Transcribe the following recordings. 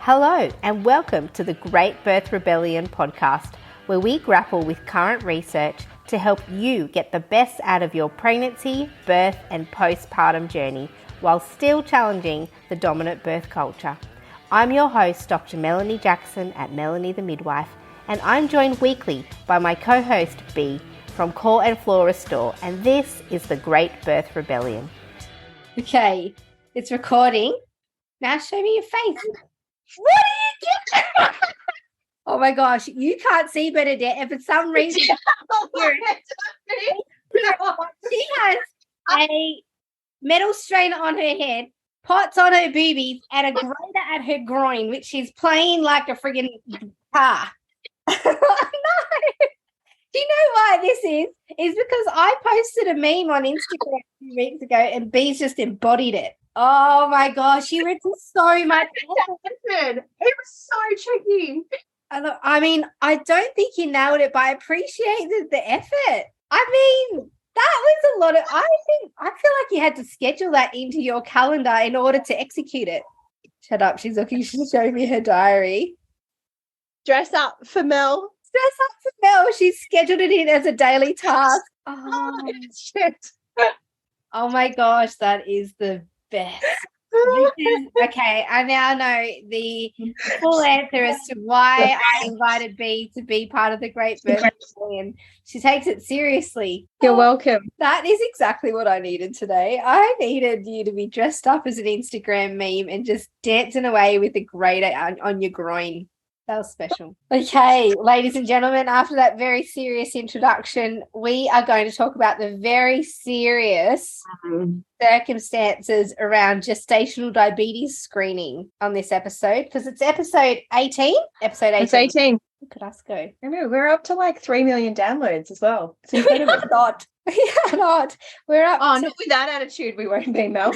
Hello and welcome to the Great Birth Rebellion podcast, where we grapple with current research to help you get the best out of your pregnancy, birth and postpartum journey while still challenging the dominant birth culture. I'm your host, Dr. Melanie Jackson at Melanie the Midwife, and I'm joined weekly by my co-host B from Core and Floor Restore, and this is the Great Birth Rebellion. Okay, it's recording. Now show me your face. What are you doing? Oh my gosh, you can't see Bernadette, and for some reason she has a metal strainer on her head, pots on her boobies, and a grater at her groin, which she's playing like a friggin' car. No. Do you know why this is? It's because I posted a meme on Instagram a few weeks ago and Bee's just embodied it. Oh my gosh, you went to so much effort. It was so tricky. I mean, I don't think you nailed it, but I appreciated the effort. I mean, that was a lot of, I feel like you had to schedule that into your calendar in order to execute it. Shut up, she's looking, she's showing me her diary. Dress up for Mel. Dress up for Mel. She's scheduled it in as a daily task. Oh shit. Oh my gosh, that is the best. Okay, I now know the full answer as to why I invited B to be part of the Great Birth Rebellion. She takes it seriously. You're welcome. That is exactly what I needed today. I needed you to be dressed up as an Instagram meme and just dancing away with a grater on your groin. That was special. Okay, ladies and gentlemen, after that very serious introduction, we are going to talk about the very serious circumstances around gestational diabetes screening on this episode, because it's episode 18. It's 18. Look at us go. I know, we're up to like 3 million downloads as well. It's incredible. We are not. We're up. Oh, not with that attitude, we won't be, Mel.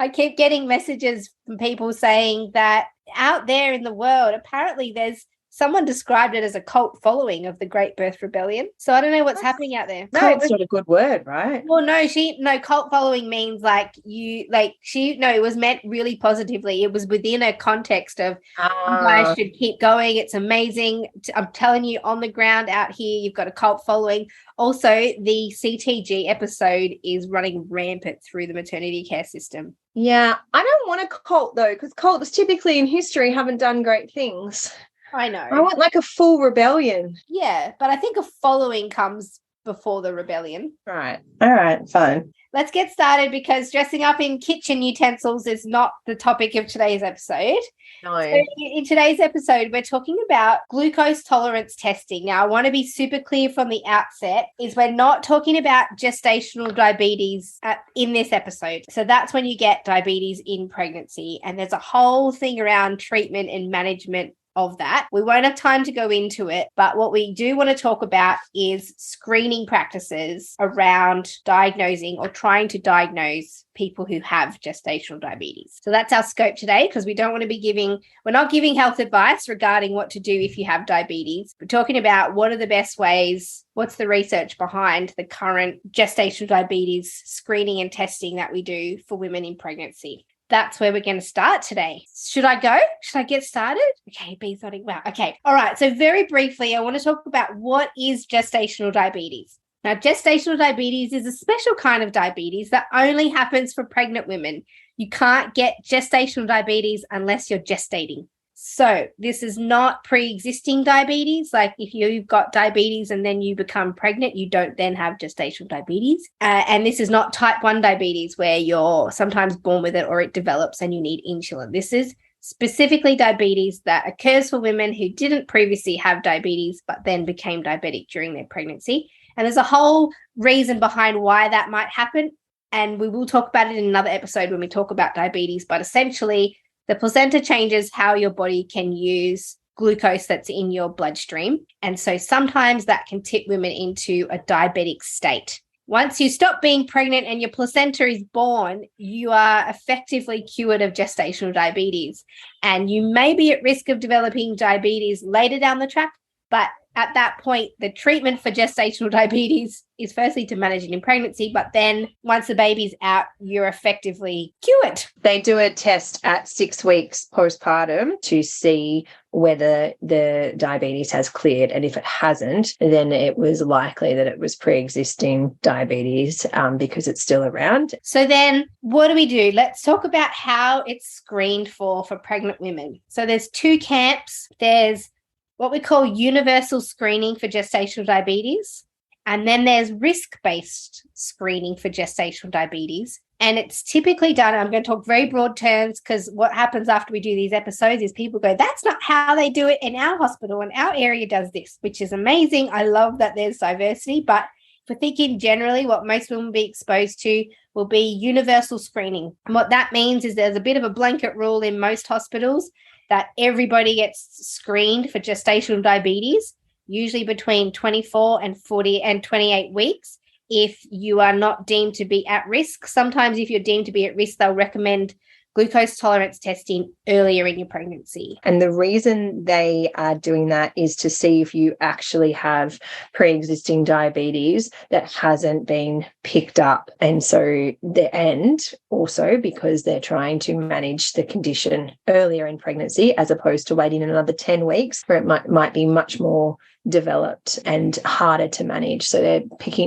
I keep getting messages from people saying that out there in the world, apparently there's someone described it as a cult following of the Great Birth Rebellion. So I don't know what's happening out there. Cult's not a good word, right? Well, no, cult following means it was meant really positively. It was within a context of you guys should keep going. It's amazing. I'm telling you, on the ground out here, you've got a cult following. Also, the CTG episode is running rampant through the maternity care system. Yeah, I don't want a cult though, because cults typically in history haven't done great things. I know. I want like a full rebellion. Yeah, but I think a following comes before the rebellion. Right. All right, fine. Let's get started, because dressing up in kitchen utensils is not the topic of today's episode. No. So in today's episode, we're talking about glucose tolerance testing. Now, I want to be super clear from the outset is we're not talking about gestational diabetes in this episode. So that's when you get diabetes in pregnancy. And there's a whole thing around treatment and management of that. We won't have time to go into it, but what we do want to talk about is screening practices around diagnosing or trying to diagnose people who have gestational diabetes. So that's our scope today, because we're not giving health advice regarding what to do if you have diabetes. We're talking about what are the best ways, what's the research behind the current gestational diabetes screening and testing that we do for women in pregnancy. That's where we're going to start today. Should I go? Should I get started? Okay, B's nodding. Wow. Okay. All right. So very briefly, I want to talk about what is gestational diabetes. Now, gestational diabetes is a special kind of diabetes that only happens for pregnant women. You can't get gestational diabetes unless you're gestating. So this is not pre-existing diabetes. Like if you've got diabetes and then you become pregnant, you don't then have gestational diabetes. And this is not type 1 diabetes where you're sometimes born with it or it develops and you need insulin. This is specifically diabetes that occurs for women who didn't previously have diabetes but then became diabetic during their pregnancy. And there's a whole reason behind why that might happen. And we will talk about it in another episode when we talk about diabetes. But essentially, the placenta changes how your body can use glucose that's in your bloodstream. And so sometimes that can tip women into a diabetic state. Once you stop being pregnant and your placenta is born, you are effectively cured of gestational diabetes. And you may be at risk of developing diabetes later down the track, but at that point, the treatment for gestational diabetes is firstly to manage it in pregnancy, but then once the baby's out, you're effectively cured. They do a test at 6 weeks postpartum to see whether the diabetes has cleared. And if it hasn't, then it was likely that it was pre-existing diabetes because it's still around. So then what do we do? Let's talk about how it's screened for pregnant women. So there's two camps. There's what we call universal screening for gestational diabetes. And then there's risk-based screening for gestational diabetes. And it's typically done, I'm going to talk very broad terms because what happens after we do these episodes is people go, that's not how they do it in our hospital, and our area does this, which is amazing. I love that there's diversity. But if we're thinking generally, what most women will be exposed to will be universal screening. And what that means is there's a bit of a blanket rule in most hospitals that everybody gets screened for gestational diabetes, usually between 24 and 40 and 28 weeks. If you are not deemed to be at risk, sometimes if you're deemed to be at risk, they'll recommend glucose tolerance testing earlier in your pregnancy. And the reason they are doing that is to see if you actually have pre-existing diabetes that hasn't been picked up. And so also because they're trying to manage the condition earlier in pregnancy as opposed to waiting another 10 weeks where it might be much more developed and harder to manage. So they're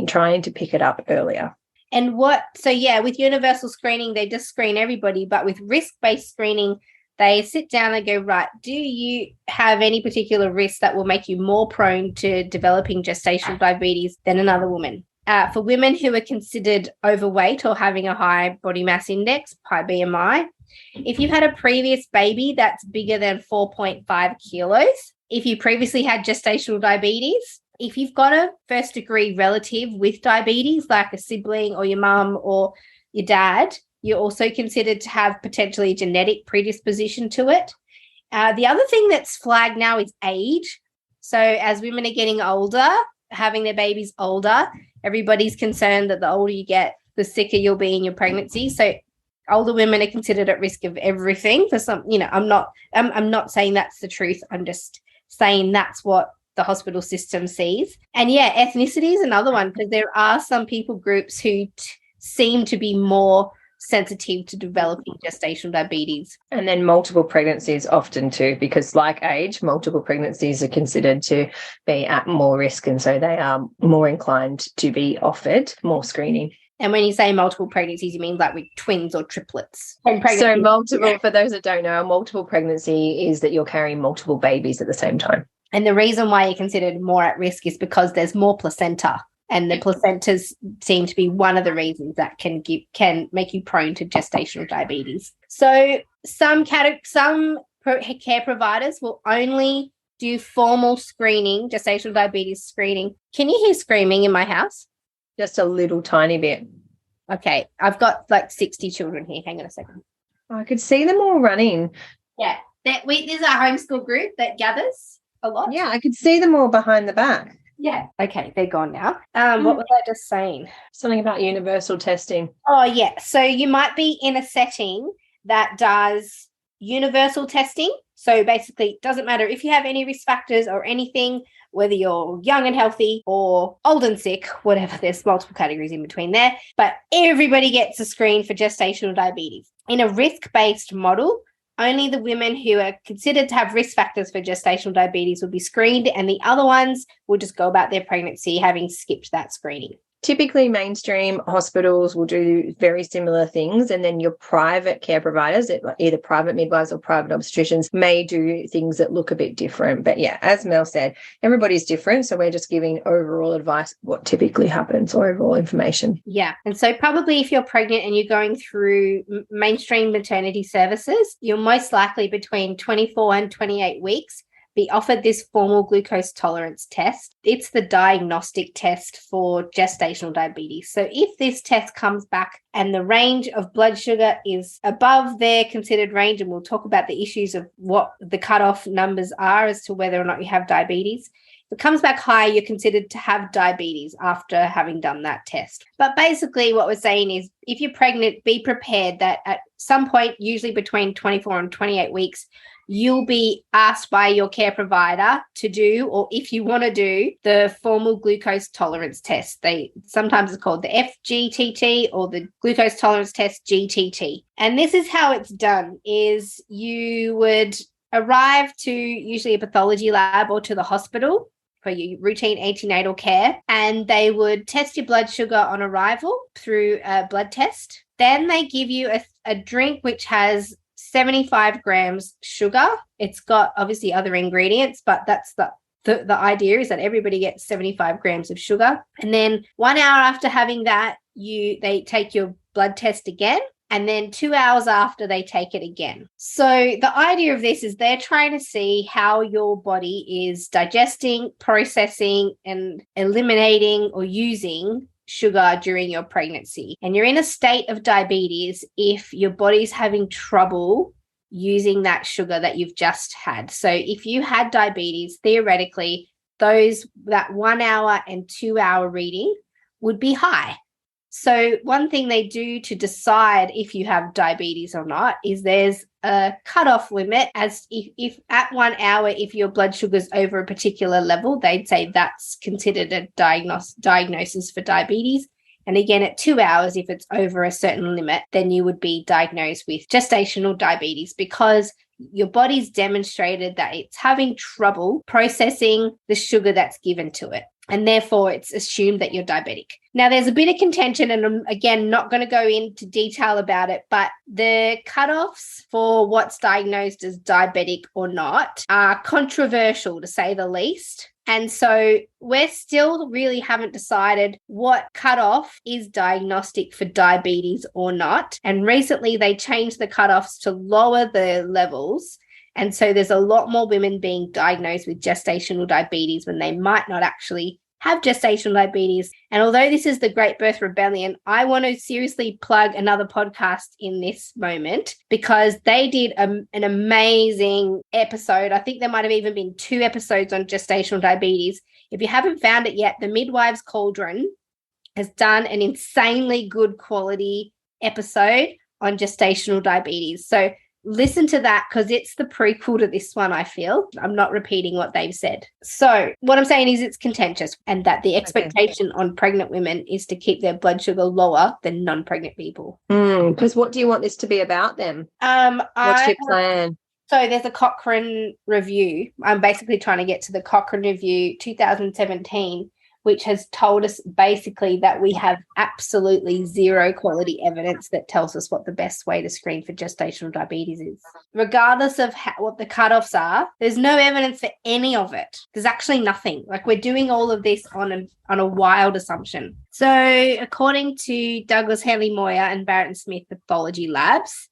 trying to pick it up earlier. And with universal screening, they just screen everybody. But with risk-based screening, they sit down and go, right, do you have any particular risk that will make you more prone to developing gestational diabetes than another woman? For women who are considered overweight or having a high body mass index, high BMI, if you've had a previous baby that's bigger than 4.5 kilos, if you previously had gestational diabetes, if you've got a first degree relative with diabetes, like a sibling or your mum or your dad, you're also considered to have potentially a genetic predisposition to it. The other thing that's flagged now is age. So as women are getting older, having their babies older, everybody's concerned that the older you get, the sicker you'll be in your pregnancy. So older women are considered at risk of everything. For some, I'm not saying that's the truth. I'm just saying that's what the hospital system sees. And ethnicity is another one, because there are some people groups who seem to be more sensitive to developing gestational diabetes. And then multiple pregnancies often too, because like age, multiple pregnancies are considered to be at more risk, and so they are more inclined to be offered more screening. And when you say multiple pregnancies, you mean like with twins or triplets? So multiple, for those that don't know, a multiple pregnancy is that you're carrying multiple babies at the same time. And the reason why you're considered more at risk is because there's more placenta, and the placentas seem to be one of the reasons that can make you prone to gestational diabetes. So some care providers will only do formal screening, gestational diabetes screening. Can you hear screaming in my house? Just a little tiny bit. Okay, I've got like 60 children here. Hang on a second. I could see them all running. Yeah, this is our homeschool group that gathers a lot. Yeah, I could see them all behind the back. Yeah. Okay, they're gone now. What was I just saying? Something about universal testing. Oh, yeah. So you might be in a setting that does universal testing. So basically, it doesn't matter if you have any risk factors or anything, whether you're young and healthy or old and sick, whatever, there's multiple categories in between there. But everybody gets a screen for gestational diabetes. In a risk-based model, only the women who are considered to have risk factors for gestational diabetes will be screened, and the other ones will just go about their pregnancy having skipped that screening. Typically, mainstream hospitals will do very similar things, and then your private care providers, either private midwives or private obstetricians, may do things that look a bit different. But yeah, as Mel said, everybody's different, so we're just giving overall advice, what typically happens, or overall information. Yeah, and so probably if you're pregnant and you're going through mainstream maternity services, you're most likely between 24 and 28 weeks be offered this formal glucose tolerance test. It's the diagnostic test for gestational diabetes. So if this test comes back and the range of blood sugar is above their considered range, and we'll talk about the issues of what the cutoff numbers are as to whether or not you have diabetes. If it comes back high, you're considered to have diabetes after having done that test. But basically what we're saying is if you're pregnant, be prepared that at some point, usually between 24 and 28 weeks, you'll be asked by your care provider to do, or if you want to do, the formal glucose tolerance test. Sometimes it's called the FGTT or the glucose tolerance test GTT. And this is how it's done, is you would arrive to usually a pathology lab or to the hospital for your routine antenatal care, and they would test your blood sugar on arrival through a blood test. Then they give you a drink which has 75 grams sugar. It's got obviously other ingredients, but that's the idea is that everybody gets 75 grams of sugar. And then 1 hour after having that, they take your blood test again. And then 2 hours after, they take it again. So the idea of this is they're trying to see how your body is digesting, processing, and eliminating or using sugar during your pregnancy. And you're in a state of diabetes if your body's having trouble using that sugar that you've just had. So if you had diabetes, theoretically, that 1 hour and 2 hour reading would be high. So one thing they do to decide if you have diabetes or not is there's a cutoff limit, as if at 1 hour, if your blood sugar is over a particular level, they'd say that's considered a diagnosis for diabetes. And again, at 2 hours, if it's over a certain limit, then you would be diagnosed with gestational diabetes, because your body's demonstrated that it's having trouble processing the sugar that's given to it. And therefore, it's assumed that you're diabetic. Now, there's a bit of contention, and I'm, again, not going to go into detail about it, but the cutoffs for what's diagnosed as diabetic or not are controversial, to say the least. And so we're still really haven't decided what cutoff is diagnostic for diabetes or not. And recently, they changed the cutoffs to lower the levels. And so there's a lot more women being diagnosed with gestational diabetes when they might not actually have gestational diabetes. And although this is the Great Birth Rebellion, I want to seriously plug another podcast in this moment, because they did an amazing episode. I think there might have even been 2 episodes on gestational diabetes. If you haven't found it yet, the Midwives Cauldron has done an insanely good quality episode on gestational diabetes. So listen to that, because it's the prequel to this one, I feel. I'm not repeating what they've said. So what I'm saying is it's contentious, and that the expectation on pregnant women is to keep their blood sugar lower than non-pregnant people. Because what do you want this to be about then? What's your plan? So there's a Cochrane review. I'm basically trying to get to the Cochrane review 2017, which has told us basically that we have absolutely zero quality evidence that tells us what the best way to screen for gestational diabetes is. Regardless of what the cutoffs are, there's no evidence for any of it. There's actually nothing. Like, we're doing all of this on a wild assumption. So according to Douglas Haley Moyer and Barrett and Smith Pathology Labs,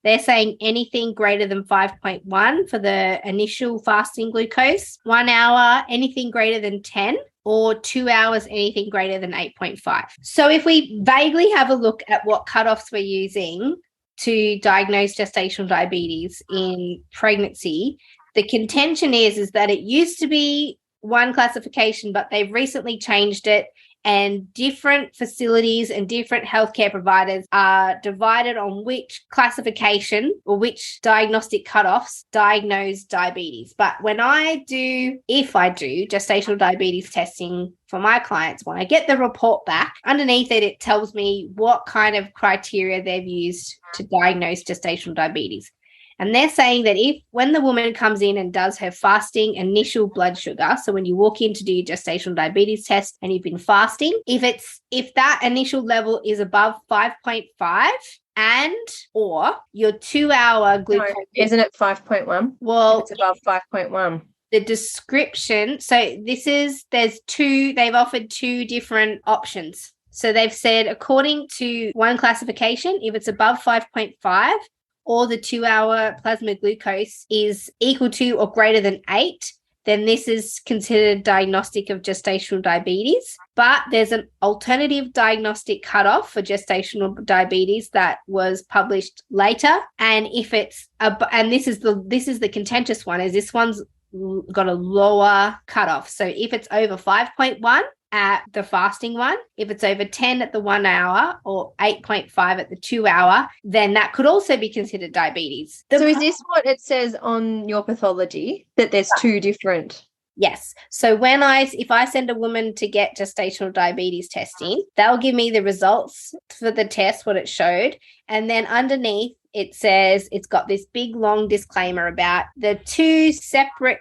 they're saying anything greater than 5.1 for the initial fasting glucose, 1 hour, anything greater than 10, or 2 hours, anything greater than 8.5. So if we vaguely have a look at what cutoffs we're using to diagnose gestational diabetes in pregnancy, the contention is that it used to be one classification, but they've recently changed it, and different facilities and different healthcare providers are divided on which classification or which diagnostic cutoffs diagnose diabetes. But if I do gestational diabetes testing for my clients, when I get the report back, underneath it, it tells me what kind of criteria they've used to diagnose gestational diabetes. And they're saying that when the woman comes in and does her fasting initial blood sugar, so when you walk in to do your gestational diabetes test and you've been fasting, if that initial level is above 5.5 or your 2 hour glucose. No, isn't it 5.1? Well, it's above 5.1. The description, so they've offered 2 different options. So they've said, according to one classification, if it's above 5.5, or the 2 hour plasma glucose is equal to or greater than 8, then this is considered diagnostic of gestational diabetes. But there's an alternative diagnostic cutoff for gestational diabetes that was published later. And if it's and this is the contentious one, is this one's got a lower cutoff. So if it's over 5.1 at the fasting one, if it's over 10 at the 1 hour or 8.5 at the 2 hour, then that could also be considered diabetes. So is this what it says on your pathology, that there's two different? Yes. So if I send a woman to get gestational diabetes testing, they'll give me the results for the test, what it showed. And then underneath it says, it's got this big long disclaimer about the two separate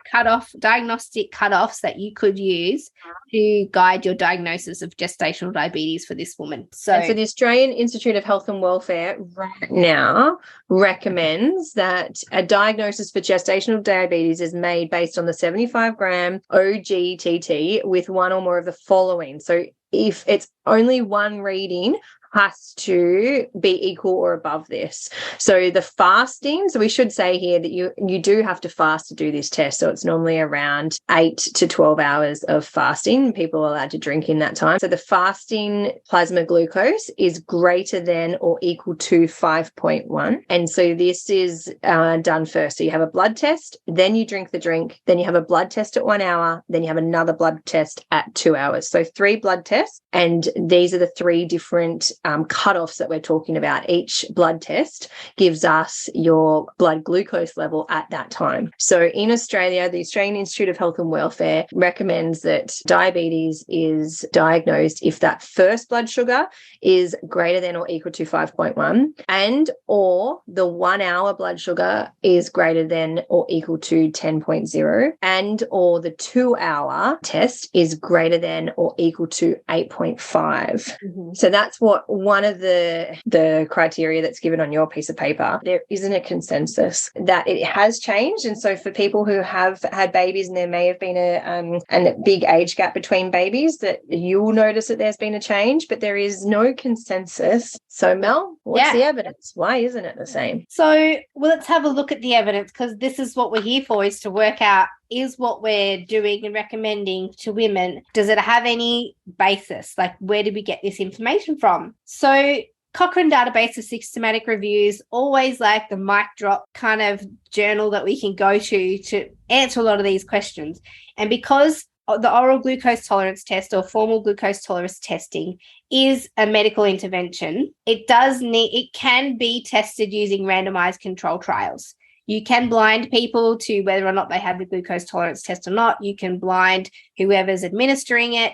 diagnostic cutoffs that you could use to guide your diagnosis of gestational diabetes for this woman. So the Australian Institute of Health and Welfare right now recommends that a diagnosis for gestational diabetes is made based on the 75-gram OGTT with one or more of the following. So if it's only one reading, has to be equal or above this. So the fasting, so we should say here that you do have to fast to do this test. So it's normally around 8 to 12 hours of fasting. People are allowed to drink in that time. So the fasting plasma glucose is greater than or equal to 5.1. And so this is done first. So you have a blood test, then you drink the drink, then you have a blood test at 1 hour, then you have another blood test at 2 hours. So 3 blood tests. And these are the 3 different cutoffs that we're talking about. Each blood test gives us your blood glucose level at that time. So in Australia, the Australian Institute of Health and Welfare recommends that diabetes is diagnosed if that first blood sugar is greater than or equal to 5.1 and or the 1 hour blood sugar is greater than or equal to 10.0 and or the 2 hour test is greater than or equal to 8.5. Mm-hmm. So that's what one of the criteria that's given on your piece of paper. There isn't a consensus that it has changed. And so for people who have had babies and there may have been a big age gap between babies, that you'll notice that there's been a change, but there is no consensus. So Mel, what's the evidence? Why isn't it the same? So let's have a look at the evidence, because this is what we're here for, is to work out, is what we're doing and recommending to women, does it have any basis? Like, where did we get this information from? So Cochrane database of systematic reviews, always like the mic drop kind of journal that we can go to answer a lot of these questions. And because the oral glucose tolerance test or formal glucose tolerance testing is a medical intervention, it can be tested using randomized control trials. You can blind people to whether or not they have the glucose tolerance test or not. You can blind whoever's administering it.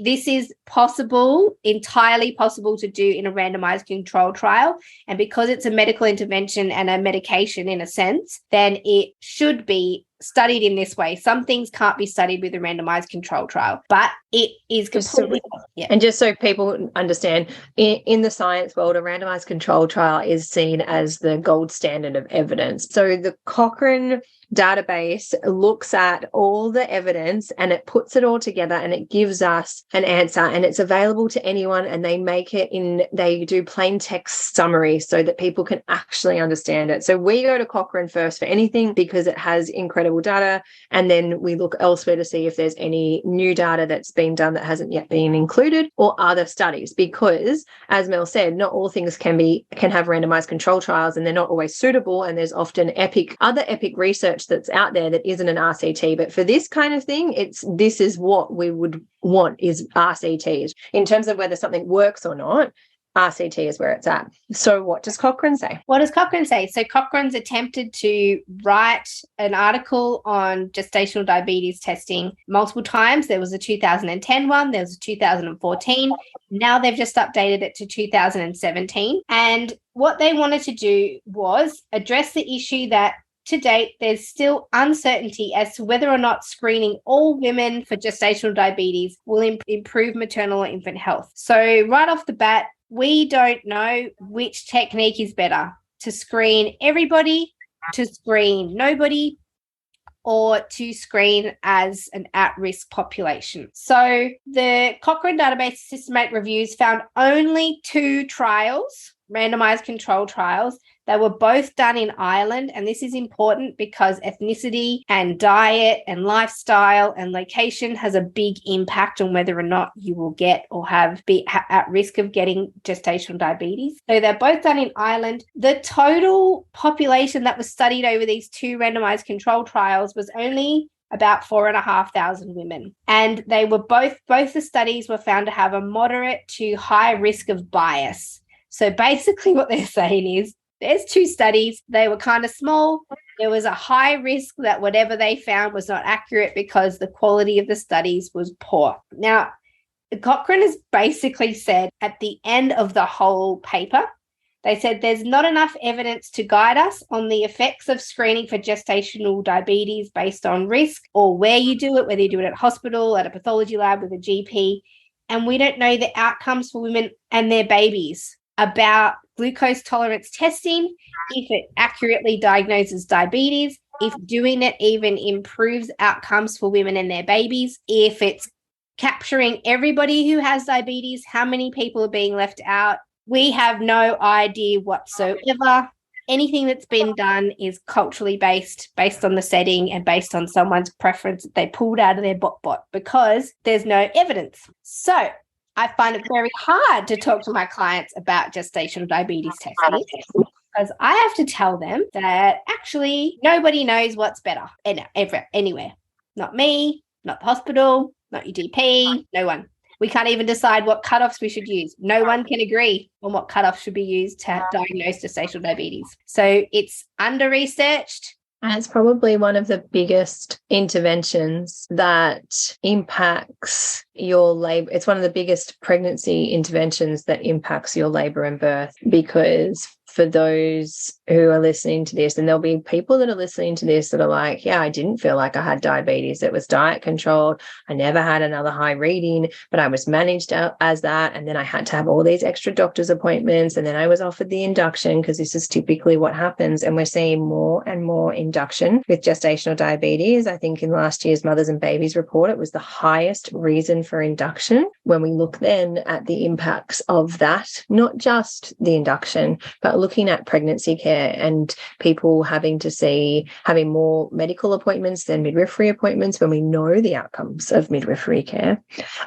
This is possible, entirely possible to do in a randomized control trial. And because it's a medical intervention and a medication in a sense, then it should be studied in this way. Some things can't be studied with a randomized control trial, but it is completely And just so people understand, in the science world, a randomized control trial is seen as the gold standard of evidence. So the Cochrane database looks at all the evidence and it puts it all together and it gives us an answer, and it's available to anyone, and they do plain text summary so that people can actually understand it. So we go to Cochrane first for anything because it has incredible data, and then we look elsewhere to see if there's any new data that's been done that hasn't yet been included, or other studies, because as Mel said, not all things can have randomized control trials, and they're not always suitable, and there's often other epic research that's out there that isn't an RCT. But for this kind of thing, this is what we would want, is RCTs. In terms of whether something works or not, RCT is where it's at. So what does Cochrane say? What does Cochrane say? So Cochrane's attempted to write an article on gestational diabetes testing multiple times. There was a 2010 one, there was a 2014. Now they've just updated it to 2017. And what they wanted to do was address the issue that to date, there's still uncertainty as to whether or not screening all women for gestational diabetes will improve maternal or infant health. So right off the bat, we don't know which technique is better, to screen everybody, to screen nobody, or to screen as an at-risk population. So the Cochrane database systematic reviews found only 2 trials randomized control trials. They were both done in Ireland, and this is important because ethnicity and diet and lifestyle and location has a big impact on whether or not you will get or be at risk of getting gestational diabetes. So they're both done in Ireland. The total population that was studied over these two randomized control trials was only about 4,500 women. And they were both the studies were found to have a moderate to high risk of bias. So basically what they're saying is there's two studies. They were kind of small. There was a high risk that whatever they found was not accurate because the quality of the studies was poor. Now, Cochrane has basically said at the end of the whole paper, they said there's not enough evidence to guide us on the effects of screening for gestational diabetes based on risk or where you do it, whether you do it at a hospital, at a pathology lab with a GP. And we don't know the outcomes for women and their babies about glucose tolerance testing, if it accurately diagnoses diabetes, if doing it even improves outcomes for women and their babies, if it's capturing everybody who has diabetes, how many people are being left out. We have no idea whatsoever. Anything that's been done is culturally based on the setting and based on someone's preference that they pulled out of their bot because there's no evidence. So I find it very hard to talk to my clients about gestational diabetes testing because I have to tell them that actually nobody knows what's better anywhere. Not me, not the hospital, not your GP, no one. We can't even decide what cutoffs we should use. No one can agree on what cutoffs should be used to diagnose gestational diabetes. So it's under-researched. And it's probably one of the biggest interventions that impacts your labor. It's one of the biggest pregnancy interventions that impacts your labor and birth, because for those who are listening to this, and there'll be people that are listening to this that are like, yeah, I didn't feel like I had diabetes. It was diet controlled. I never had another high reading, but I was managed as that. And then I had to have all these extra doctor's appointments. And then I was offered the induction, because this is typically what happens. And we're seeing more and more induction with gestational diabetes. I think in last year's Mothers and Babies report, it was the highest reason for induction. When we look then at the impacts of that, not just the induction, but looking at pregnancy care and people having more medical appointments than midwifery appointments when we know the outcomes of midwifery care,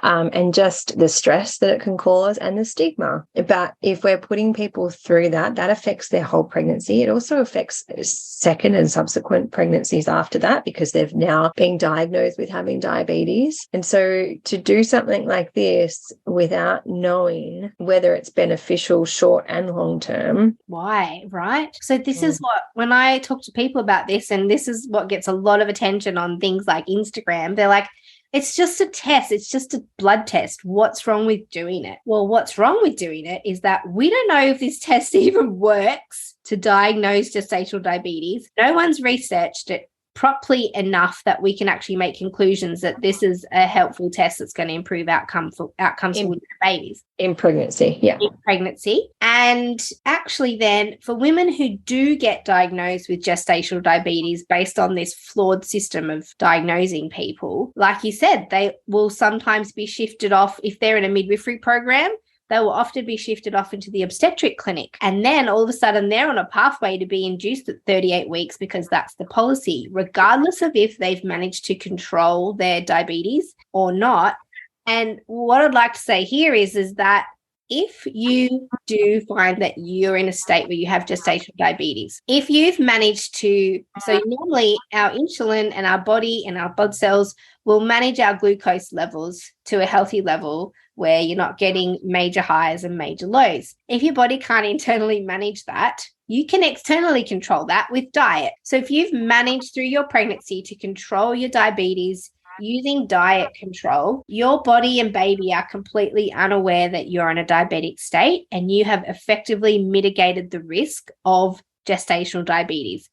and just the stress that it can cause and the stigma. But if we're putting people through that affects their whole pregnancy. It also affects second and subsequent pregnancies after that, because they've now been diagnosed with having diabetes. And so to do something like this without knowing whether it's beneficial short and long term. Why, right? So this is what, when I talk to people about this, and this is what gets a lot of attention on things like Instagram, they're like, it's just a test. It's just a blood test. What's wrong with doing it? Well, what's wrong with doing it is that we don't know if this test even works to diagnose gestational diabetes. No one's researched it properly enough that we can actually make conclusions that this is a helpful test that's going to improve outcomes for babies. In pregnancy, yeah. In pregnancy. And actually then for women who do get diagnosed with gestational diabetes based on this flawed system of diagnosing people, like you said, they will sometimes be shifted off. If they're in a midwifery program, they will often be shifted off into the obstetric clinic. And then all of a sudden they're on a pathway to be induced at 38 weeks because that's the policy, regardless of if they've managed to control their diabetes or not. And what I'd like to say here is that if you do find that you're in a state where you have gestational diabetes, if you've managed to, so normally our insulin and our body and our blood cells will manage our glucose levels to a healthy level where you're not getting major highs and major lows. If your body can't internally manage that, you can externally control that with diet. So if you've managed through your pregnancy to control your diabetes using diet control, your body and baby are completely unaware that you're in a diabetic state, and you have effectively mitigated the risk of gestational diabetes.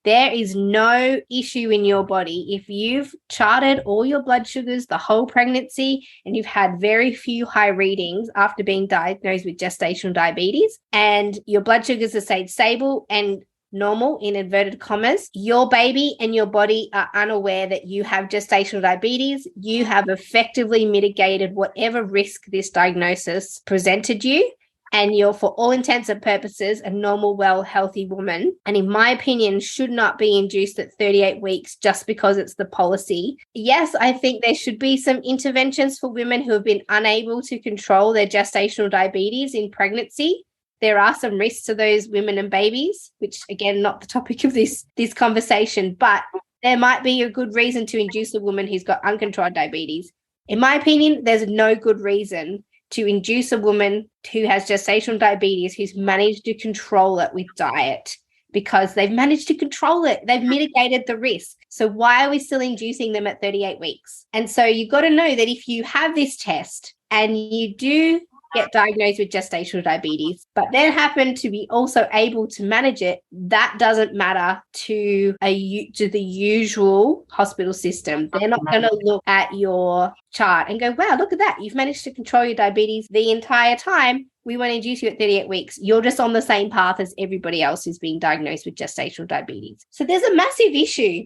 There is no issue in your body if you've charted all your blood sugars the whole pregnancy and you've had very few high readings after being diagnosed with gestational diabetes, and your blood sugars are stayed stable and normal in inverted commas. Your baby and your body are unaware that you have gestational diabetes. You have effectively mitigated whatever risk this diagnosis presented you, and you're, for all intents and purposes, a normal, well, healthy woman, and in my opinion, should not be induced at 38 weeks just because it's the policy. Yes, I think there should be some interventions for women who have been unable to control their gestational diabetes in pregnancy. There are some risks to those women and babies, which, again, not the topic of this conversation, but there might be a good reason to induce a woman who's got uncontrolled diabetes. In my opinion, there's no good reason to induce a woman who has gestational diabetes who's managed to control it with diet, because they've managed to control it. They've mitigated the risk. So why are we still inducing them at 38 weeks? And so you've got to know that if you have this test and you do get diagnosed with gestational diabetes, but then happen to be also able to manage it, that doesn't matter to the usual hospital system. They're not going to look at your chart and go, wow, look at that. You've managed to control your diabetes the entire time. We won't induce you at 38 weeks. You're just on the same path as everybody else who's being diagnosed with gestational diabetes. So there's a massive issue.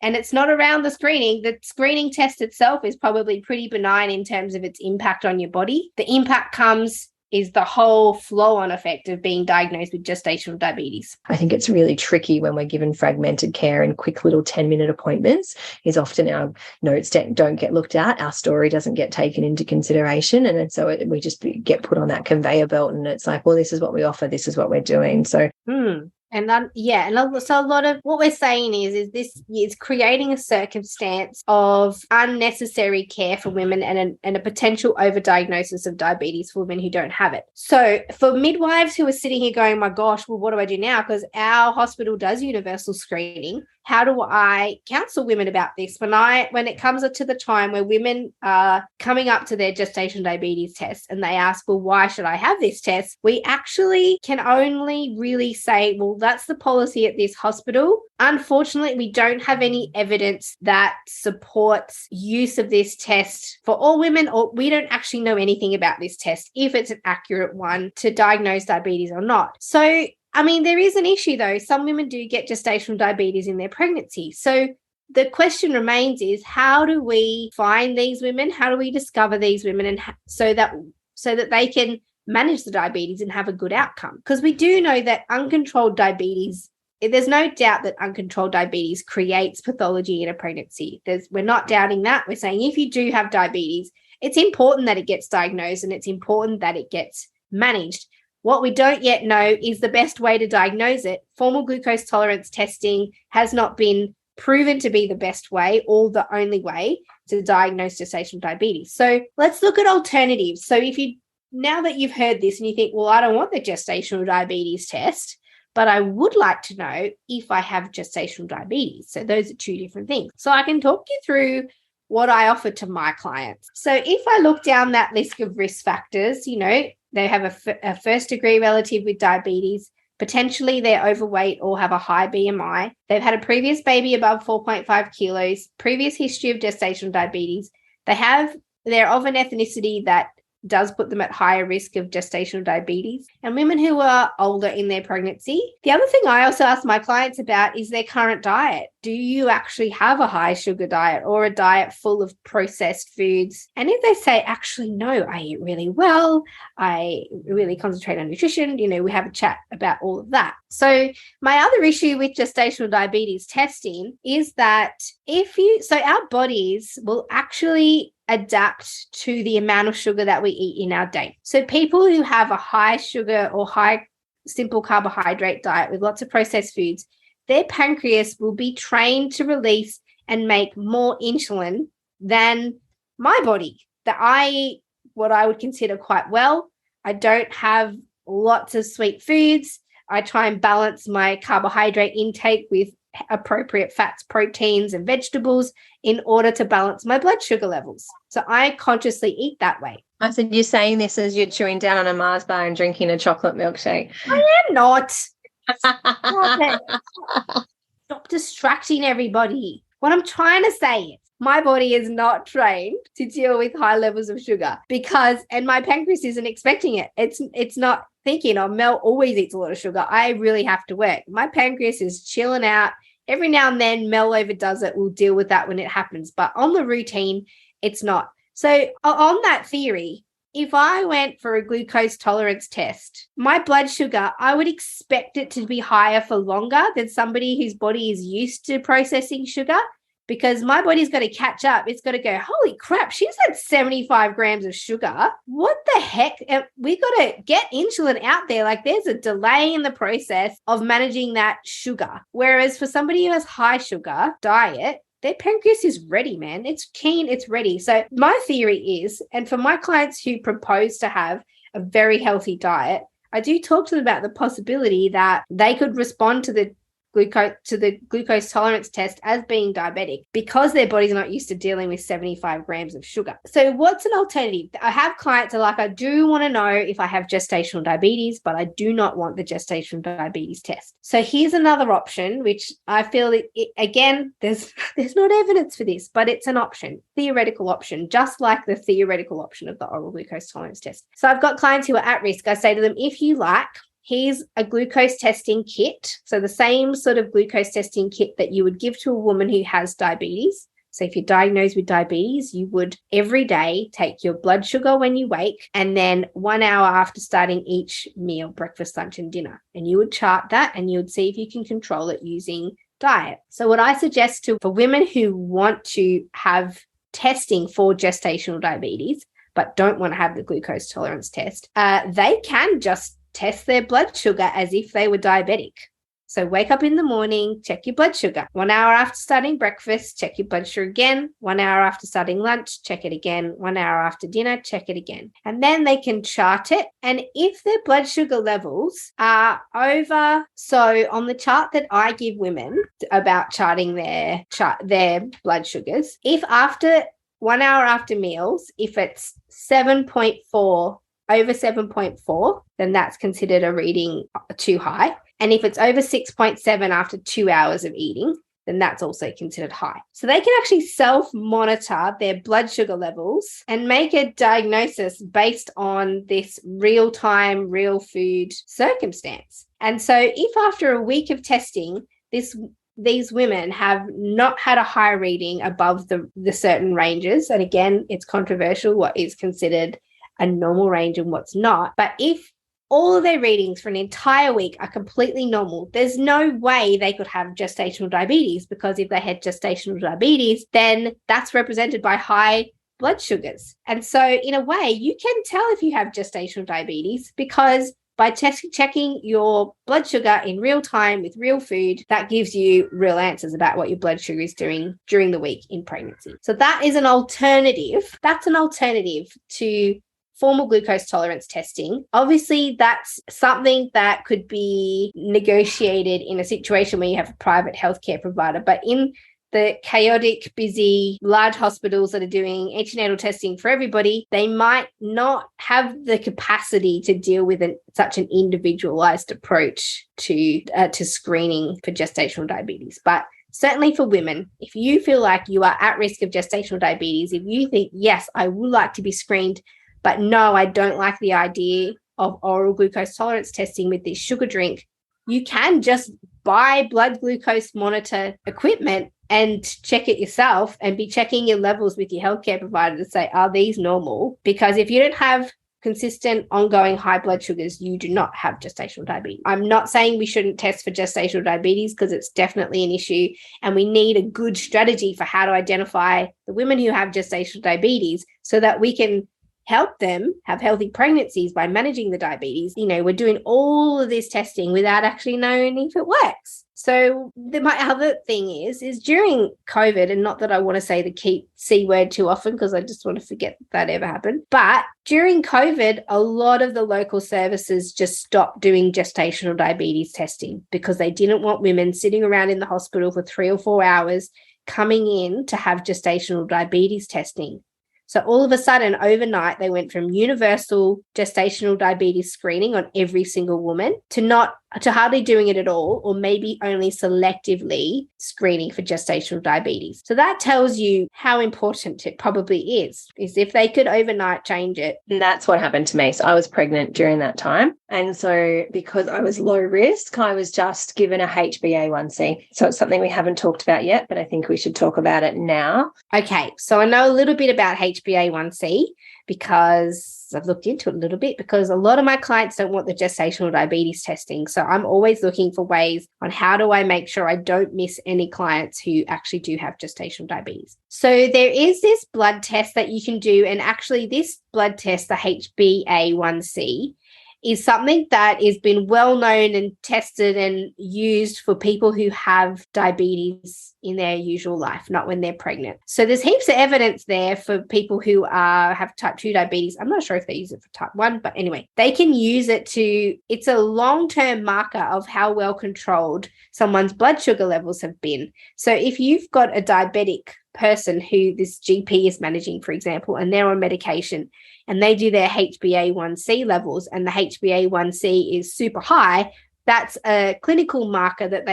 And it's not around the screening. The screening test itself is probably pretty benign in terms of its impact on your body. The impact is the whole flow-on effect of being diagnosed with gestational diabetes. I think it's really tricky when we're given fragmented care and quick little 10-minute appointments is often our notes don't get looked at. Our story doesn't get taken into consideration. And so we just get put on that conveyor belt and it's like, well, this is what we offer. This is what we're doing. So And so a lot of what we're saying is this is creating a circumstance of unnecessary care for women and a potential overdiagnosis of diabetes for women who don't have it. So for midwives who are sitting here going, my gosh, well, what do I do now? Because our hospital does universal screening. How do I counsel women about this? When it comes to the time where women are coming up to their gestational diabetes test and they ask, well, why should I have this test? We actually can only really say, well, that's the policy at this hospital. Unfortunately, we don't have any evidence that supports use of this test for all women, or we don't actually know anything about this test, if it's an accurate one to diagnose diabetes or not. So I mean, there is an issue, though. Some women do get gestational diabetes in their pregnancy. So the question remains is, how do we find these women? How do we discover these women and so that they can manage the diabetes and have a good outcome? Because we do know that uncontrolled diabetes, there's no doubt that uncontrolled diabetes creates pathology in a pregnancy. We're not doubting that. We're saying if you do have diabetes, it's important that it gets diagnosed and it's important that it gets managed. What we don't yet know is the best way to diagnose it. Formal glucose tolerance testing has not been proven to be the best way or the only way to diagnose gestational diabetes. So let's look at alternatives. So now that you've heard this and you think, well, I don't want the gestational diabetes test, but I would like to know if I have gestational diabetes. So those are two different things. So I can talk you through what I offer to my clients. So if I look down that list of risk factors, they have a first degree relative with diabetes, potentially they're overweight or have a high BMI, they've had a previous baby above 4.5 kilos, previous history of gestational diabetes, they're of an ethnicity that does put them at higher risk of gestational diabetes, and women who are older in their pregnancy. The other thing I also ask my clients about is their current diet. Do you actually have a high sugar diet or a diet full of processed foods? And if they say, actually, no, I eat really well, I really concentrate on nutrition, we have a chat about all of that. So my other issue with gestational diabetes testing is that our bodies will actually adapt to the amount of sugar that we eat in our day. So people who have a high sugar or high simple carbohydrate diet with lots of processed foods, their pancreas will be trained to release and make more insulin than my body, that I eat what I would consider quite well. I don't have lots of sweet foods. I try and balance my carbohydrate intake with appropriate fats, proteins, and vegetables in order to balance my blood sugar levels. So I consciously eat that way. I said, you're saying this as you're chewing down on a Mars bar and drinking a chocolate milkshake. I am not. Stop distracting everybody. What I'm trying to say is my body is not trained to deal with high levels of sugar and my pancreas isn't expecting it. It's not thinking, Mel always eats a lot of sugar. I really have to work. My pancreas is chilling out. Every now and then Mel overdoes it. We'll deal with that when it happens. But on the routine, it's not. So on that theory, if I went for a glucose tolerance test, my blood sugar, I would expect it to be higher for longer than somebody whose body is used to processing sugar, because my body's got to catch up. It's got to go, holy crap, she's had 75 grams of sugar. What the heck? We got to get insulin out there. Like, there's a delay in the process of managing that sugar. Whereas for somebody who has high sugar diet, their pancreas is ready, man. It's keen, it's ready. So my theory is, and for my clients who propose to have a very healthy diet, I do talk to them about the possibility that they could respond to the glucose tolerance test as being diabetic because their body's not used to dealing with 75 grams of sugar. So what's an alternative? I have clients that are like, I do want to know if I have gestational diabetes, but I do not want the gestational diabetes test. So here's another option, which I feel again, there's not evidence for this, but it's an option, theoretical option, just like the theoretical option of the oral glucose tolerance test. So I've got clients who are at risk. I say to them, if you like, here's a glucose testing kit. So the same sort of glucose testing kit that you would give to a woman who has diabetes. So if you're diagnosed with diabetes, you would every day take your blood sugar when you wake, and then 1 hour after starting each meal, breakfast, lunch, and dinner. And you would chart that and you would see if you can control it using diet. So what I suggest for women who want to have testing for gestational diabetes, but don't want to have the glucose tolerance test, they can just test their blood sugar as if they were diabetic. So wake up in the morning, check your blood sugar. 1 hour after starting breakfast, check your blood sugar again. 1 hour after starting lunch, check it again. 1 hour after dinner, check it again. And then they can chart it. And if their blood sugar levels are over, so on the chart that I give women about charting their blood sugars, if after 1 hour after meals, if it's 7.4, over 7.4, then that's considered a reading too high. And if it's over 6.7 after 2 hours of eating, then that's also considered high. So they can actually self-monitor their blood sugar levels and make a diagnosis based on this real-time, real food circumstance. And so if after a week of testing, these women have not had a high reading above the certain ranges, and again, it's controversial what is considered a normal range and what's not. But if all of their readings for an entire week are completely normal, there's no way they could have gestational diabetes, because if they had gestational diabetes, then that's represented by high blood sugars. And so in a way, you can tell if you have gestational diabetes, because by checking your blood sugar in real time with real food, that gives you real answers about what your blood sugar is doing during the week in pregnancy. So that is an alternative. That's an alternative to formal glucose tolerance testing. Obviously, that's something that could be negotiated in a situation where you have a private healthcare provider. But in the chaotic, busy, large hospitals that are doing antenatal testing for everybody, they might not have the capacity to deal with such an individualized approach to screening for gestational diabetes. But certainly for women, if you feel like you are at risk of gestational diabetes, if you think, yes, I would like to be screened, but no, I don't like the idea of oral glucose tolerance testing with this sugar drink, you can just buy blood glucose monitor equipment and check it yourself and be checking your levels with your healthcare provider to say, are these normal? Because if you don't have consistent, ongoing high blood sugars, you do not have gestational diabetes. I'm not saying we shouldn't test for gestational diabetes, because it's definitely an issue, and we need a good strategy for how to identify the women who have gestational diabetes so that we can help them have healthy pregnancies by managing the diabetes. You know, we're doing all of this testing without actually knowing if it works. So my other thing is during COVID, and not that I want to say the key C word too often, because I just want to forget that ever happened. But during COVID, a lot of the local services just stopped doing gestational diabetes testing because they didn't want women sitting around in the hospital for 3 or 4 hours coming in to have gestational diabetes testing. So all of a sudden, overnight, they went from universal gestational diabetes screening on every single woman to hardly doing it at all, or maybe only selectively screening for gestational diabetes. So that tells you how important it probably is if they could overnight change it. And that's what happened to me. So I was pregnant during that time. And so because I was low risk, I was just given a HbA1c. So it's something we haven't talked about yet, but I think we should talk about it now. Okay. So I know a little bit about HbA1c. because I've looked into it a little bit, because a lot of my clients don't want the gestational diabetes testing. So I'm always looking for ways on how do I make sure I don't miss any clients who actually do have gestational diabetes. So there is this blood test that you can do. And actually this blood test, the HbA1c, is something that has been well known and tested and used for people who have diabetes in their usual life, not when they're pregnant. So there's heaps of evidence there for people who have type 2 diabetes. I'm not sure if they use it for type 1, but anyway, they can use it it's a long-term marker of how well controlled someone's blood sugar levels have been. So if you've got a diabetic person who this GP is managing, for example, and they're on medication, and they do their HbA1c levels, and the HbA1c is super high, that's a clinical marker that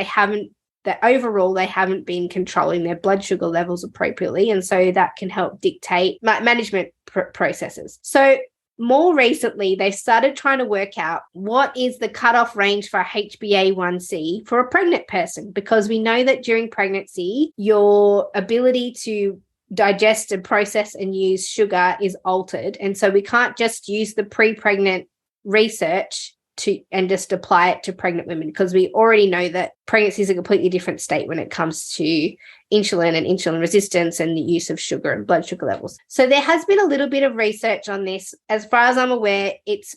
that overall they haven't been controlling their blood sugar levels appropriately. And so that can help dictate management processes. So more recently, they've started trying to work out what is the cutoff range for HbA1c for a pregnant person, because we know that during pregnancy, your ability to digest and process and use sugar is altered. And so we can't just use the pre-pregnant research and just apply it to pregnant women, because we already know that pregnancy is a completely different state when it comes to insulin and insulin resistance and the use of sugar and blood sugar levels. So there has been a little bit of research on this. As far as I'm aware,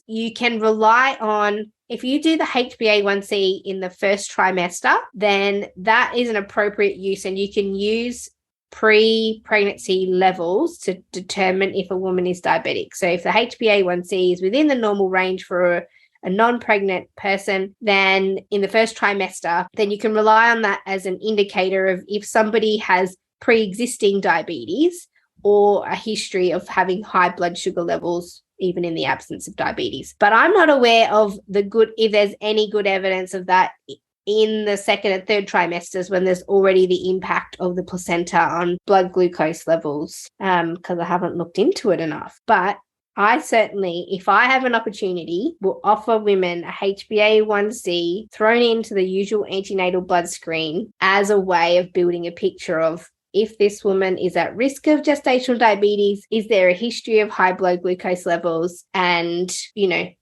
you can rely on, if you do the HbA1c in the first trimester, then that is an appropriate use, and you can use pre-pregnancy levels to determine if a woman is diabetic. So if the HbA1c is within the normal range for a non-pregnant person, then in the first trimester, then you can rely on that as an indicator of if somebody has pre-existing diabetes or a history of having high blood sugar levels, even in the absence of diabetes. But I'm not aware of if there's any good evidence of that in the second and third trimesters, when there's already the impact of the placenta on blood glucose levels, because I haven't looked into it enough. But I certainly, if I have an opportunity, will offer women a HbA1c thrown into the usual antenatal blood screen as a way of building a picture of, if this woman is at risk of gestational diabetes, is there a history of high blood glucose levels? And,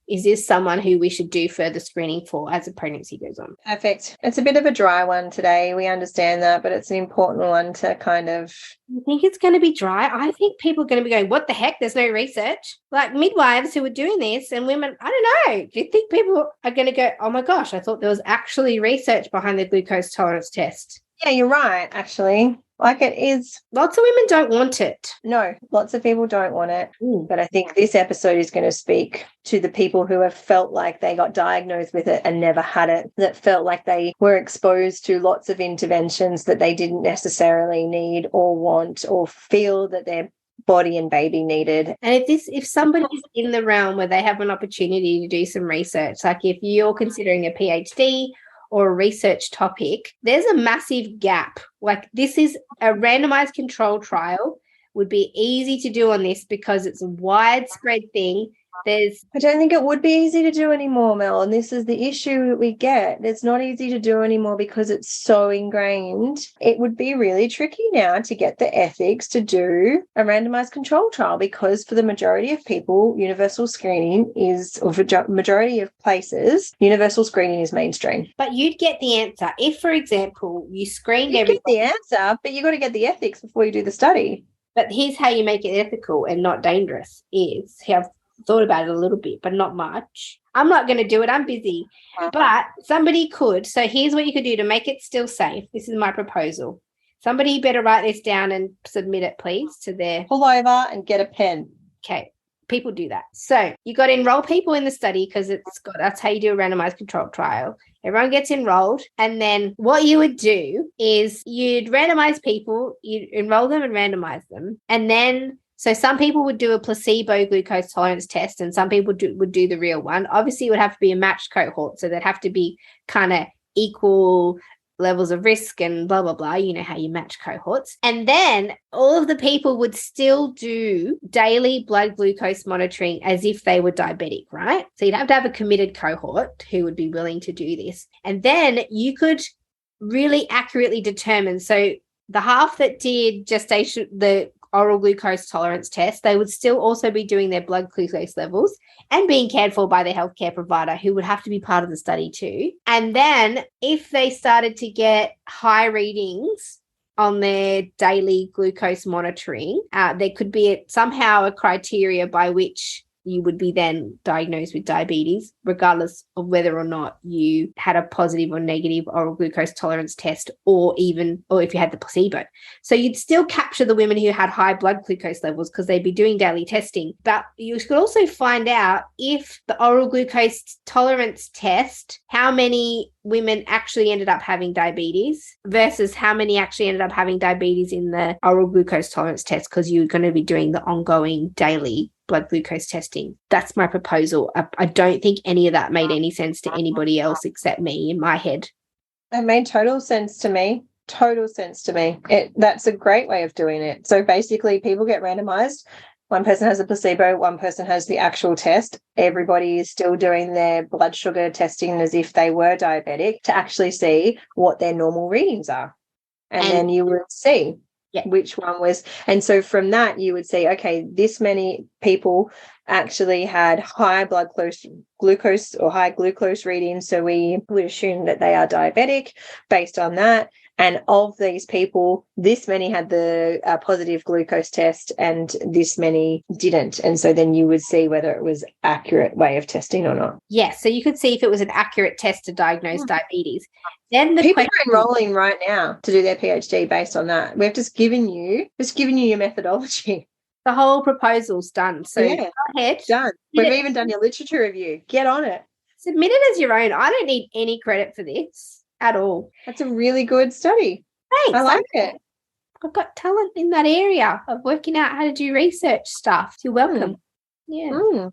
is this someone who we should do further screening for as the pregnancy goes on? Perfect. It's a bit of a dry one today. We understand that, but it's an important one to kind of... I think it's going to be dry. I think people are going to be going, what the heck? There's no research. Like midwives who are doing this, and women, I don't know. Do you think people are going to go, oh my gosh, I thought there was actually research behind the glucose tolerance test? Yeah, you're right, actually. Like, it is. Lots of women don't want it. No, lots of people don't want it. But I think this episode is going to speak to the people who have felt like they got diagnosed with it and never had it, that felt like they were exposed to lots of interventions that they didn't necessarily need or want or feel that their body and baby needed. And if somebody's in the realm where they have an opportunity to do some research, like if you're considering a PhD or a research topic, there's a massive gap. Like, this is a randomized control trial, would be easy to do on this because it's a widespread thing. I don't think it would be easy to do anymore, Mel, and this is the issue that we get. It's not easy to do anymore because it's so ingrained. It would be really tricky now to get the ethics to do a randomized control trial, because for the majority of people, universal screening or for majority of places, universal screening is mainstream. But you'd get the answer. If, for example, you screened everybody. You get the answer, but you got to get the ethics before you do the study. But here's how you make it ethical and not dangerous is, I've thought about it a little bit, but not much. I'm not going to do it. I'm busy. But somebody could. So here's what you could do to make it still safe. This is my proposal. Somebody better write this down and submit it, please, to their... Pull over and get a pen. Okay. People do that. So you got to enroll people in the study, because that's how you do a randomized controlled trial. Everyone gets enrolled. And then what you would do is you'd randomize people, you'd enroll them and randomize them. And then, so some people would do a placebo glucose tolerance test, and some people would do the real one. Obviously, it would have to be a matched cohort. So they'd have to be kind of equal levels of risk and blah, blah, blah. You know how you match cohorts. And then all of the people would still do daily blood glucose monitoring as if they were diabetic, right? So you'd have to have a committed cohort who would be willing to do this. And then you could really accurately determine. So the half that did the oral glucose tolerance test, they would still also be doing their blood glucose levels and being cared for by the healthcare provider, who would have to be part of the study too. And then if they started to get high readings on their daily glucose monitoring, there could be somehow a criteria by which you would be then diagnosed with diabetes, regardless of whether or not you had a positive or negative oral glucose tolerance test, or if you had the placebo. So you'd still capture the women who had high blood glucose levels because they'd be doing daily testing. But you could also find out if the oral glucose tolerance test, how many women actually ended up having diabetes versus how many actually ended up having diabetes in the oral glucose tolerance test, because you're going to be doing the ongoing daily blood glucose testing. That's my proposal. I don't think any of that made any sense to anybody else except me in my head. It made total sense to me. That's a great way of doing it. So basically people get randomized. One person has a placebo, one person has the actual test. Everybody is still doing their blood sugar testing as if they were diabetic to actually see what their normal readings are. And then you would see which one was. And so from that, you would see, okay, this many people actually had high blood glucose or high glucose readings. So we would assume that they are diabetic based on that. And of these people, this many had the positive glucose test and this many didn't. And so then you would see whether it was accurate way of testing or not. Yes. So you could see if it was an accurate test to diagnose diabetes. Then people are enrolling right now to do their PhD based on that. We've just given you your methodology. The whole proposal's done. So go ahead. Done. We've even done your literature review. Get on it. Submit it as your own. I don't need any credit for this at all. That's a really good study. Thanks. I like it. I've got talent in that area of working out how to do research stuff. You're welcome. Yeah.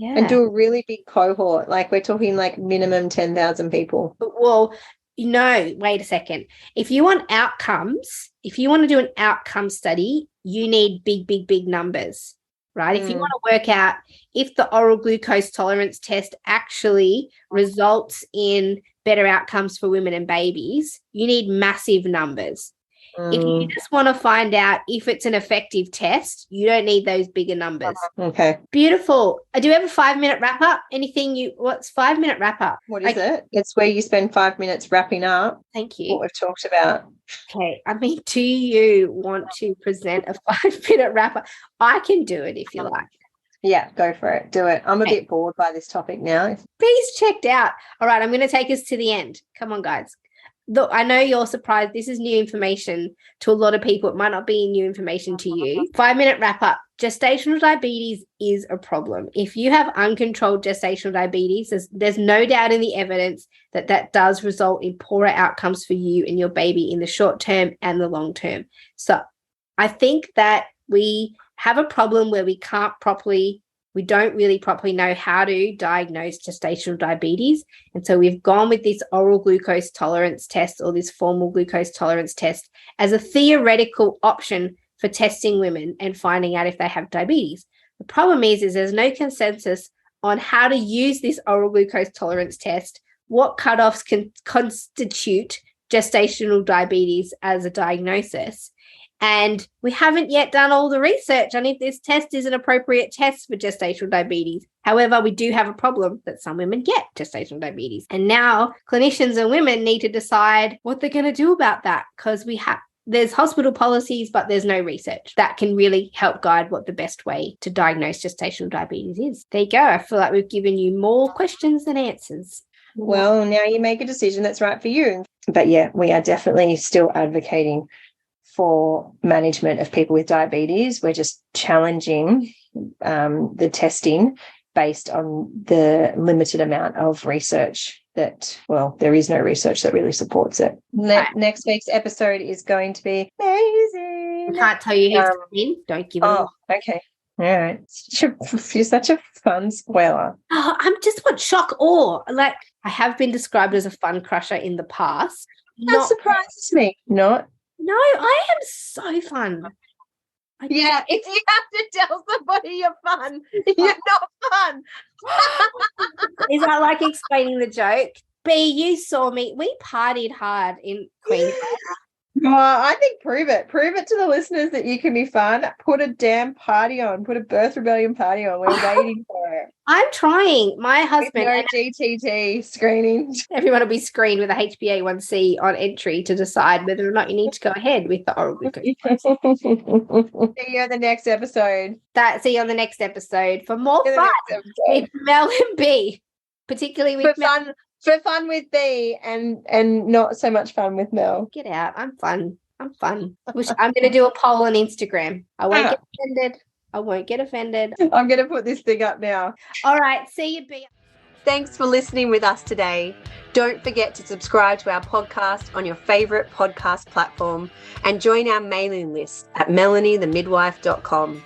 And do a really big cohort. Like we're talking like minimum 10,000 people. Well, wait a second. If you want outcomes, if you want to do an outcome study, you need big numbers, right? If you want to work out if the oral glucose tolerance test actually results in better outcomes for women and babies, you need massive numbers. If you just want to find out if it's an effective test, you don't need those bigger numbers. Okay. Beautiful. I do have a 5-minute wrap up. What's 5-minute wrap up? What is it? It's where you spend 5 minutes wrapping up. Thank you. What we've talked about. Okay. I mean, do you want to present a 5-minute wrap up? I can do it if you like. Yeah, go for it. Do it. I'm a bit bored by this topic now. Please checked out. All right, I'm going to take us to the end. Come on, guys. Look, I know you're surprised. This is new information to a lot of people. It might not be new information to you. 5-minute wrap up. Gestational diabetes is a problem. If you have uncontrolled gestational diabetes, there's no doubt in the evidence that does result in poorer outcomes for you and your baby in the short term and the long term. So I think that we have a problem where we don't really properly know how to diagnose gestational diabetes. And so we've gone with this oral glucose tolerance test or this formal glucose tolerance test as a theoretical option for testing women and finding out if they have diabetes. The problem is there's no consensus on how to use this oral glucose tolerance test, what cutoffs can constitute gestational diabetes as a diagnosis. And we haven't yet done all the research on if this test is an appropriate test for gestational diabetes. However, we do have a problem that some women get gestational diabetes. And now clinicians and women need to decide what they're going to do about that, because there's hospital policies, but there's no research that can really help guide what the best way to diagnose gestational diabetes is. There you go. I feel like we've given you more questions than answers. Well, now you make a decision that's right for you. But yeah, we are definitely still advocating for management of people with diabetes. We're just challenging the testing based on the limited amount of research there is no research that really supports it. Next week's episode is going to be amazing. I can't tell you who's coming in. Don't give it away. Okay. All right. You're such a fun spoiler. Oh, I'm just what shock awe. Like, I have been described as a fun crusher in the past. That surprises me. Not. No, I am so fun. Yeah, if you have to tell somebody you're fun, you're not fun. Is that like explaining the joke? B, you saw me. We partied hard in Queensland. I think prove it. Prove it to the listeners that you can be fun. Put a damn party on. Put a birth rebellion party on. We're waiting for it. I'm trying. My husband. No GTT screening. Everyone will be screened with a HbA1c on entry to decide whether or not you need to go ahead with the oral glucose. See you in the next episode. See you on the next episode for more fun with Mel and B, particularly with Mel. For fun with B and not so much fun with Mel. Get out. I'm fun. I'm going to do a poll on Instagram. I won't get offended. I won't get offended. I'm going to put this thing up now. All right. See you, B. Thanks for listening with us today. Don't forget to subscribe to our podcast on your favourite podcast platform and join our mailing list at melaniethemidwife.com.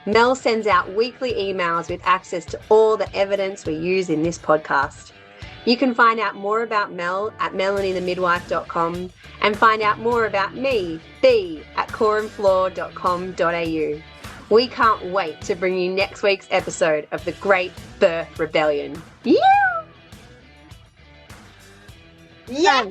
Mel sends out weekly emails with access to all the evidence we use in this podcast. You can find out more about Mel at melaniethemidwife.com and find out more about me, B, at coreandflaw.com.au. We can't wait to bring you next week's episode of The Great Birth Rebellion. Yeah!